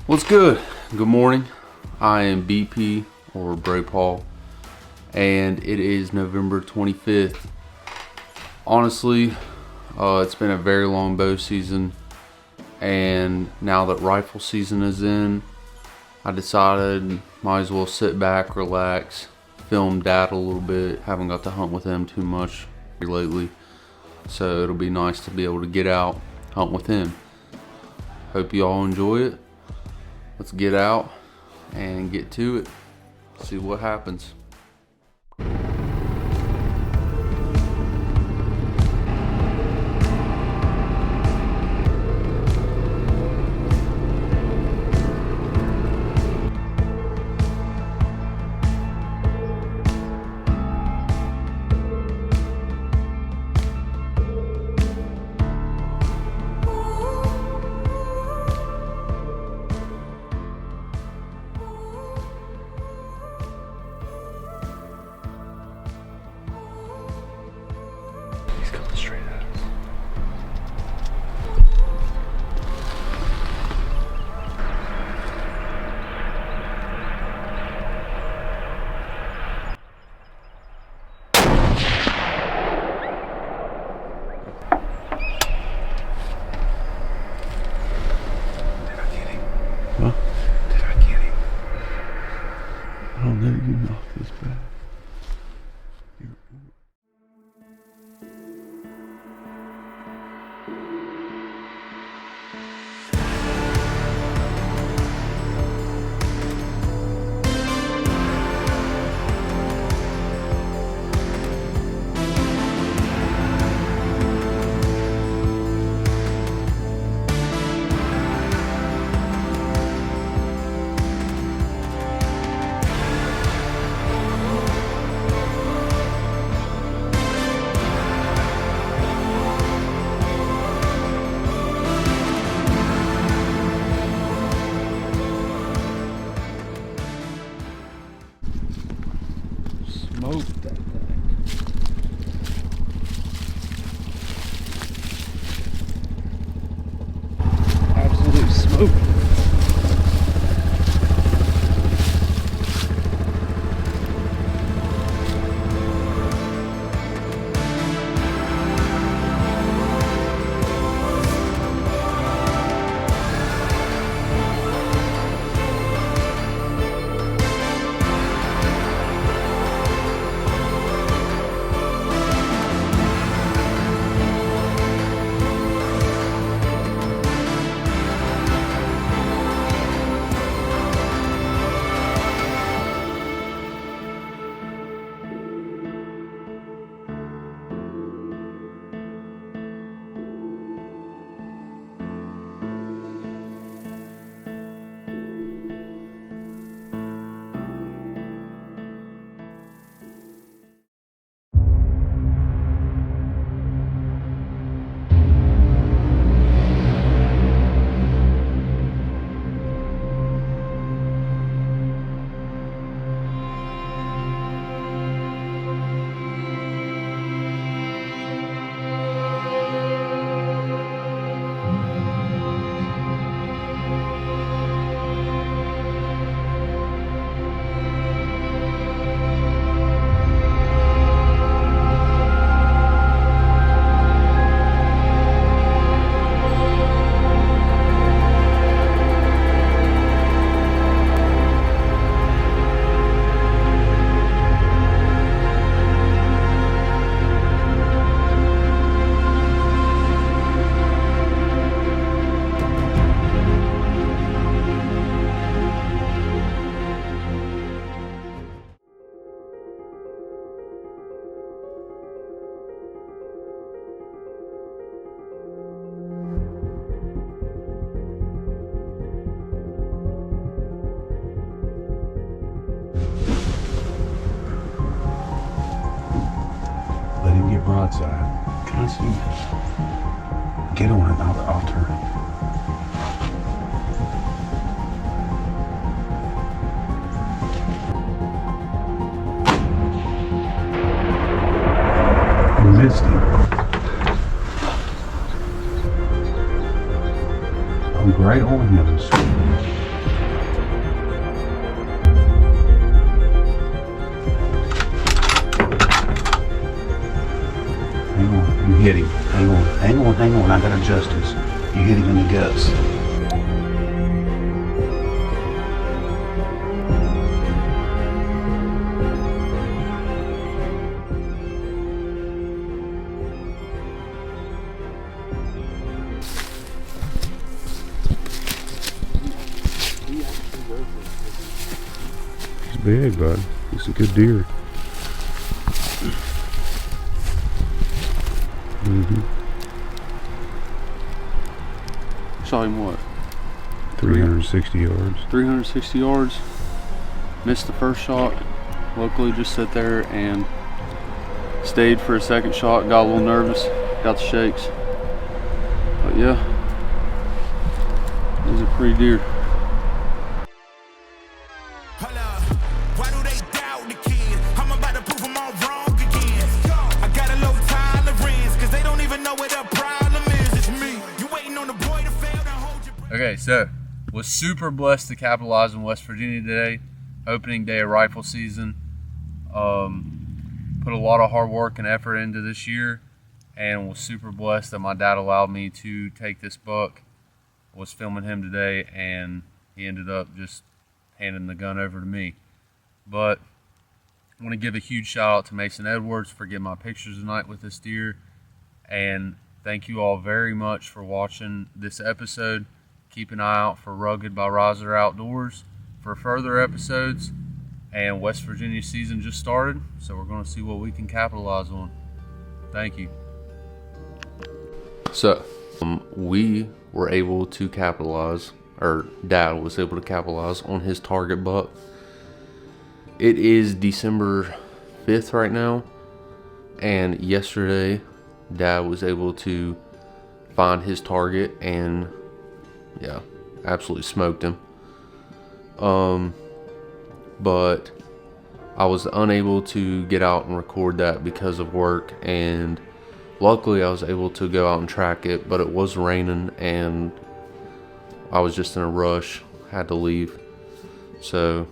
What's good? Good morning. I am BP or Bray Paul, and it is November 25th. Honestly, it's been a very long bow season, and now that rifle season is in, I decided might as well sit back, relax, film Dad a little bit. Haven't got to hunt with him too much lately, so it'll be nice to be able to get out, hunt with him. Hope you all enjoy it. Let's get out and get to it. See what happens. You knock this back. Smoke that thing. Absolute smoke. Broadside. Can I see this? Get on it, I'll turn. I missed him. I'm right on him. hit him. Hang on, hang on, hang on. I gotta adjust this. You hit him in the guts. He's big, bud. He's a good deer. Saw him what? 360 yards. 360 yards. Missed the first shot. Luckily just sat there and stayed for a second shot. Got a little nervous. Got the shakes. But yeah, he's a pretty deer. Why do they doubt the kid? I'm about to prove them all wrong again. I got a low tolerance, cause they don't even know what the problem is. It's me. You waiting on the boy to fail to hold your... Okay, so was super blessed to capitalize in West Virginia today. Opening day of rifle season. Put a lot of hard work and effort into this year, and was super blessed that my dad allowed me to take this buck. Was filming him today, and he ended up just handing the gun over to me. But I want to give a huge shout out to Mason Edwards for getting my pictures tonight with this deer, and thank you all very much for watching this episode. Keep an eye out for Rugged by Riser Outdoors for further episodes, and West Virginia season just started, so we're going to see what we can capitalize on. Thank you. So we were able to capitalize, or Dad was able to capitalize on his target buck. It is December 5th right now, and yesterday Dad was able to find his target and yeah, absolutely smoked him. But I was unable to get out and record that because of work, and luckily I was able to go out and track it, but it was raining and I was just in a rush, had to leave. So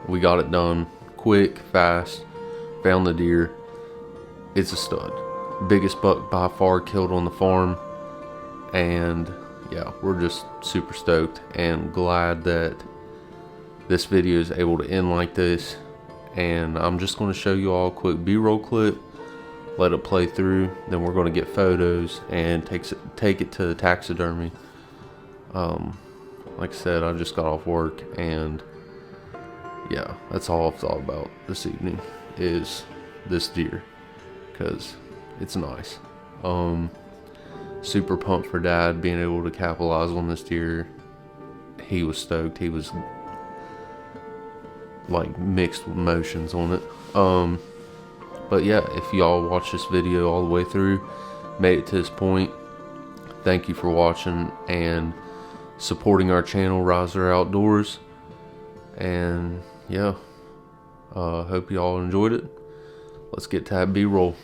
we got it done quick, fast, found the deer. It's a stud. Biggest buck by far killed on the farm, and yeah, we're just super stoked and glad that this video is able to end like this. And I'm just going to show you all a quick B-roll clip, let it play through, then we're going to get photos and take it to the taxidermy. Like I said, I just got off work, and yeah, that's all I've thought about this evening is this deer, because it's nice. Super pumped for Dad being able to capitalize on this deer. He was stoked. He was like mixed emotions on it. But yeah, if y'all watch this video all the way through, made it to this point, thank you for watching and supporting our channel, Riser Outdoors. And yeah, hope y'all enjoyed it. Let's get to that B-roll.